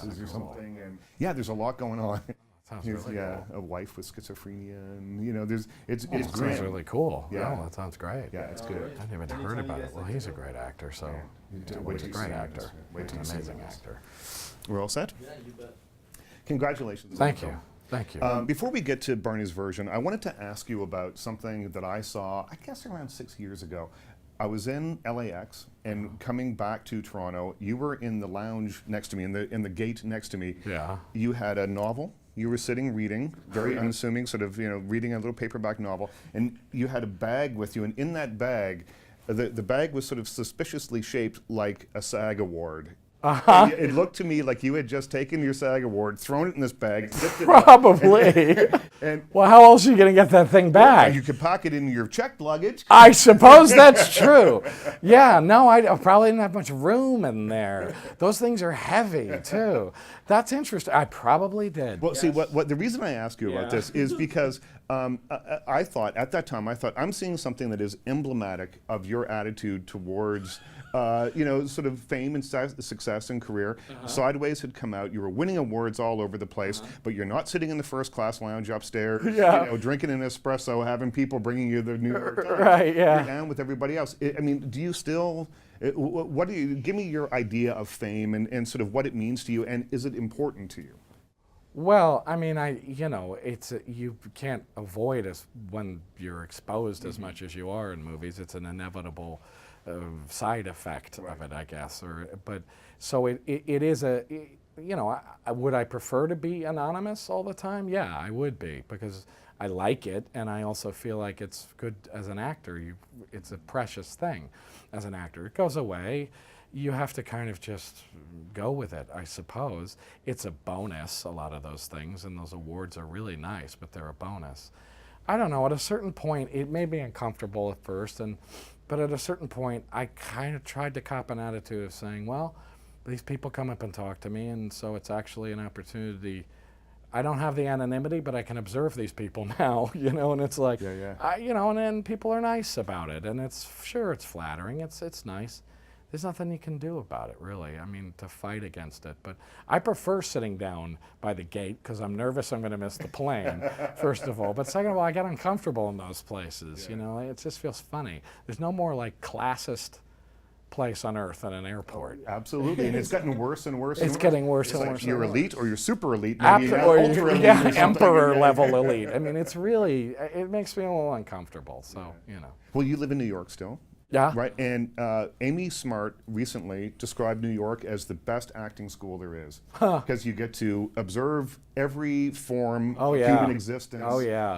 glasses or something. And yeah, there's a lot going on. Sounds really cool. A wife with schizophrenia, and it's That great. sounds really cool. Yeah. Yeah, that sounds great. Yeah, it's good. I hadn't even heard about it. Well, he's a great actor, so he's a great actor. He's an amazing actor. We're all set? Yeah, you bet. Congratulations. Thank you. Thank you. Before we get to Barney's version, I wanted to ask you about something that I saw, I guess around 6 years ago. I was in LAX and coming back to Toronto. You were in the lounge next to me, in the gate next to me. Yeah. You had a novel. You were sitting reading, very unassuming, sort of, reading a little paperback novel, and you had a bag with you, and in that bag, the bag was sort of suspiciously shaped like a SAG award. Uh-huh. It looked to me like you had just taken your SAG award, thrown it in this bag, zipped it Probably. up, and Well, how else are you going to get that thing back? you could pack it in your checked luggage. I suppose that's true. Yeah, no, I probably didn't have much room in there. Those things are heavy, too. That's interesting. I probably did. Well, see, what the reason I ask you about Yeah. this is because I thought, at that time, I'm seeing something that is emblematic of your attitude towards, sort of fame and success and career. Sideways had come out. You were winning awards all over the place, but you're not sitting in the first class lounge upstairs, drinking an espresso, having people bringing you the New York Times. Right, yeah. You're down with everybody else. I mean, do you still... What do you give me your idea of fame and sort of what it means to you, and is it important to you? Well, I mean, you can't avoid when you're exposed as much as you are in movies. It's an inevitable side effect of it, I guess. So it is would I prefer to be anonymous all the time? Yeah, I would be, because I like it, and I also feel like it's good as an actor. It's a precious thing as an actor. It goes away. You have to kind of just go with it, I suppose. It's a bonus, a lot of those things, and those awards are really nice, but they're a bonus. I don't know, at a certain point, it made me uncomfortable at first, but at a certain point, I kind of tried to cop an attitude of saying, well, these people come up and talk to me, and so it's actually an opportunity. I don't have the anonymity, but I can observe these people now, and it's like, and then people are nice about it, and it's flattering, it's nice. There's nothing you can do about it, really. I mean, to fight against it. But I prefer sitting down by the gate because I'm nervous I'm going to miss the plane, first of all. But second of all, I get uncomfortable in those places, It just feels funny. There's no more, classist place on earth than an airport. Absolutely, and it's gotten worse and worse. It's getting worse and worse. You're elite or you're super elite, maybe or ultra elite. Yeah, emperor level elite. I mean, it makes me a little uncomfortable, so, Well, you live in New York still. Yeah. Right, and Amy Smart recently described New York as the best acting school there is. Because you get to observe every form of human existence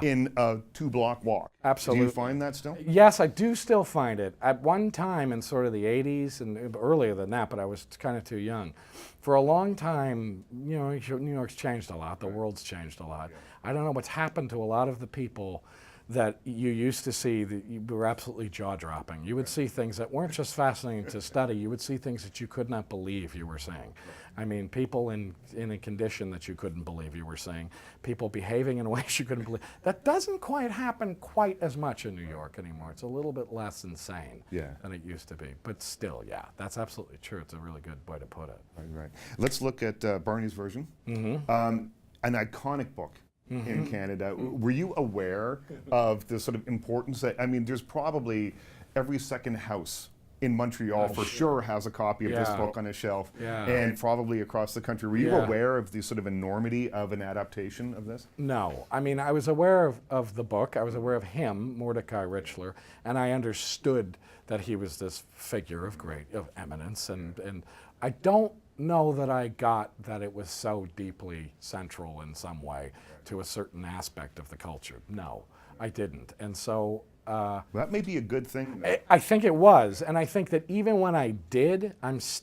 in a 2-block walk. Absolutely. Do you find that still? Yes, I do still find it. At one time in sort of the 80s and earlier than that, but I was kind of too young. For a long time, New York's changed a lot. The world's changed a lot. I don't know what's happened to a lot of the people that you used to see that you were absolutely jaw-dropping. You would see things that weren't just fascinating to study, you would see things that you could not believe you were seeing. I mean, people in a condition that you couldn't believe you were seeing, people behaving in ways you couldn't believe. That doesn't quite happen quite as much in New York anymore. It's a little bit less insane than it used to be. But still, that's absolutely true. It's a really good way to put it. Right. Let's look at Barney's version. An iconic book. In Canada. Were you aware of the sort of importance that, there's probably every second house in Montreal for sure has a copy of this book on a shelf, and probably across the country. Were you aware of the sort of enormity of an adaptation of this? No. I was aware of the book. I was aware of him, Mordecai Richler, and I understood that he was this figure of eminence, and I don't know that I got that it was so deeply central in some way to a certain aspect of the culture. No, I didn't. And so... that may be a good thing. I think it was. And I think that even when I did, there's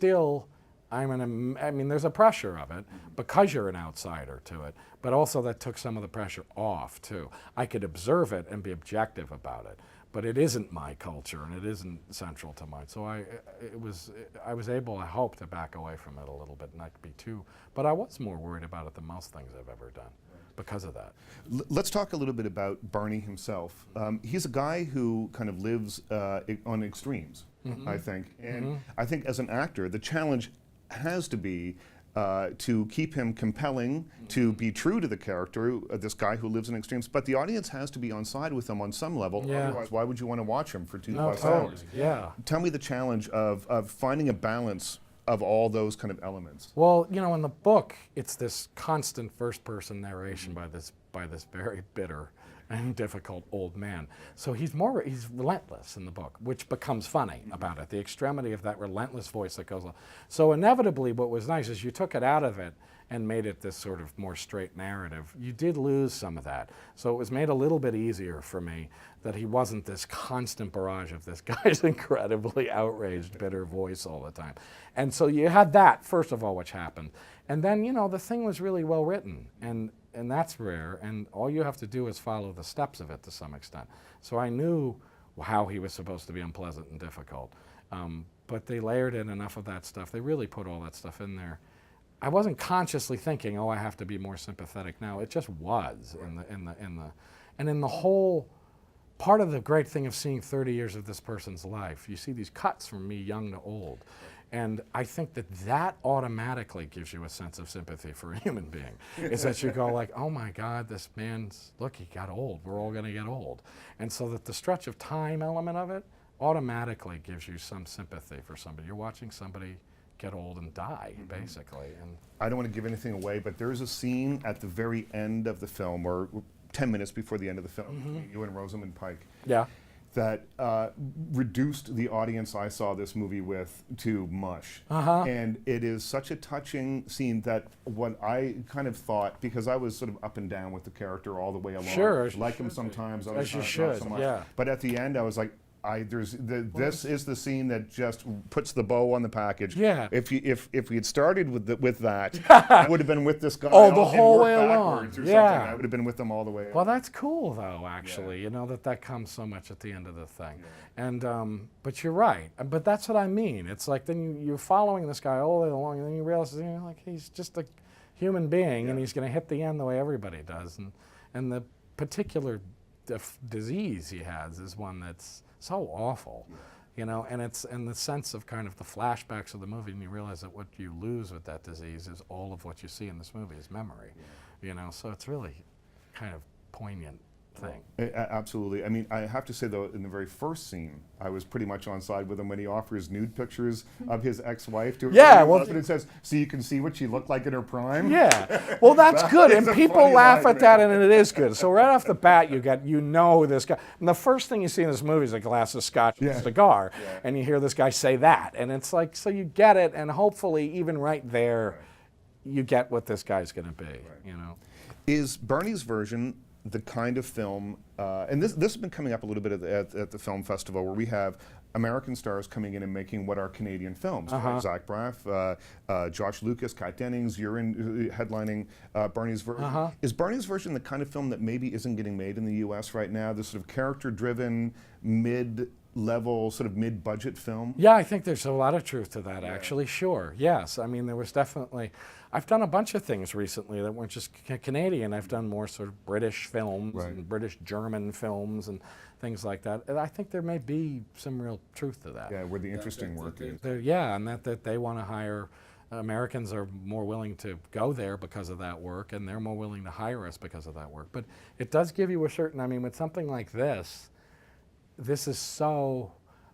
a pressure of it because you're an outsider to it, but also that took some of the pressure off too. I could observe it and be objective about it, but it isn't my culture and it isn't central to mine. So I was able, I hope, to back away from it a little bit and not be too, but I was more worried about it than most things I've ever done because of that. Let's talk a little bit about Barney himself. He's a guy who kind of lives on extremes, I think. And I think as an actor, the challenge has to be to keep him compelling, to be true to the character, this guy who lives in extremes. But the audience has to be on side with him on some level. Yeah. Otherwise, why would you want to watch him for 2+ No, hours? totally. Yeah. Tell me the challenge of finding a balance of all those kind of elements. Well, you know, in the book, it's this constant first-person narration by this very bitter and difficult old man. So he's relentless in the book, which becomes funny about it. The extremity of that relentless voice that goes on. So inevitably, what was nice is you took it out of it and made it this sort of more straight narrative. You did lose some of that. So it was made a little bit easier for me that he wasn't this constant barrage of this guy's incredibly outraged, bitter voice all the time. And so you had that, first of all, which happened. And then, you know, the thing was really well written, and that's rare, and all you have to do is follow the steps of it to some extent. So I knew how he was supposed to be unpleasant and difficult, but they layered in enough of that stuff. They really put all that stuff in there. I wasn't consciously thinking, oh, I have to be more sympathetic now. It just was in the whole. Part of the great thing of seeing 30 years of this person's life, you see these cuts from me young to old. And I think that automatically gives you a sense of sympathy for a human being. Is that you go like, oh my God, this man's, look, he got old. We're all going to get old. And so that the stretch of time element of it automatically gives you some sympathy for somebody. You're watching somebody get old and die, basically. And I don't want to give anything away, but there's a scene at the very end of the film, or 10 minutes before the end of the film, you and Rosamund Pike, yeah. that reduced the audience I saw this movie with to mush. And it is such a touching scene that what I kind of thought, because I was sort of up and down with the character all the way along, Sure, like him sometimes, other as you times should, not so much. yeah. But at the end, I was like, this is the scene that just puts the bow on the package. Yeah. If we had started with that, I would have been with this guy. Oh, the and whole worked way along. backwards or Yeah. something. I would have been with them all the way. Well, that's cool, though, actually, you know, that comes so much at the end of the thing. Yeah. And, but you're right. But that's what I mean. It's like then you're following this guy all the way along, and then you realize, you know, like, he's just a human being, and he's going to hit the end the way everybody does. And the particular disease he has is one that's so awful, you know, and it's in the sense of kind of the flashbacks of the movie, and you realize that what you lose with that disease is all of what you see in this movie is memory, you know, so it's really kind of poignant thing. Absolutely. I mean, I have to say, though, in the very first scene, I was pretty much on side with him when he offers nude pictures of his ex-wife to her. Yeah, well, and it says, so you can see what she looked like in her prime. Yeah, well, that's good, and people laugh line, at that, and it is good. So right off the bat, you know this guy. And the first thing you see in this movie is a glass of scotch and a cigar, and you hear this guy say that, and it's like, so you get it, and hopefully, even right there, you get what this guy's going to be, you know. Is Barney's version the kind of film, and this has been coming up a little bit at the film festival, where we have American stars coming in and making what are Canadian films. Right? Zach Braff, Josh Lucas, Kat Dennings, you're in headlining Barney's version. Is Barney's version the kind of film that maybe isn't getting made in the U.S. right now? This sort of character-driven, mid-level, sort of mid-budget film? Yeah, I think there's a lot of truth to that, actually, sure. Yes, I mean, there was definitely, I've done a bunch of things recently that weren't just Canadian. I've done more sort of British films and British-German films and things like that. And I think there may be some real truth to that. Yeah, where the interesting work is. Yeah, and that they want to hire, Americans are more willing to go there because of that work, and they're more willing to hire us because of that work. But it does give you a certain, I mean, with something like this is so,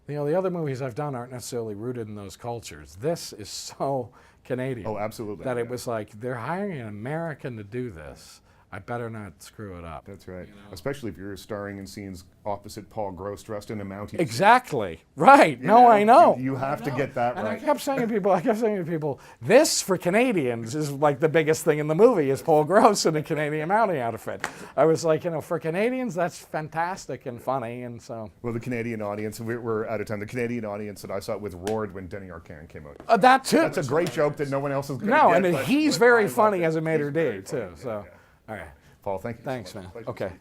you know, the other movies I've done aren't necessarily rooted in those cultures. This is so Canadian. Oh, absolutely. That it was like, they're hiring an American to do this. I better not screw it up. That's right. You know? Especially if you're starring in scenes opposite Paul Gross dressed in a Mountie. Exactly. Right. No, I know. You have to get that and right. I kept saying to people, this for Canadians is like the biggest thing in the movie is Paul Gross in a Canadian Mountie outfit. I was like, you know, for Canadians, that's fantastic and funny, and so. Well, the Canadian audience, we're out of time. The Canadian audience that I saw it with roared when Denny Arcand came out. That too. That's a great joke that no one else is going to No, get. and he's very funny as a maitre d' too. So, all right. Paul, thank you. Thanks, so much. man. Okay.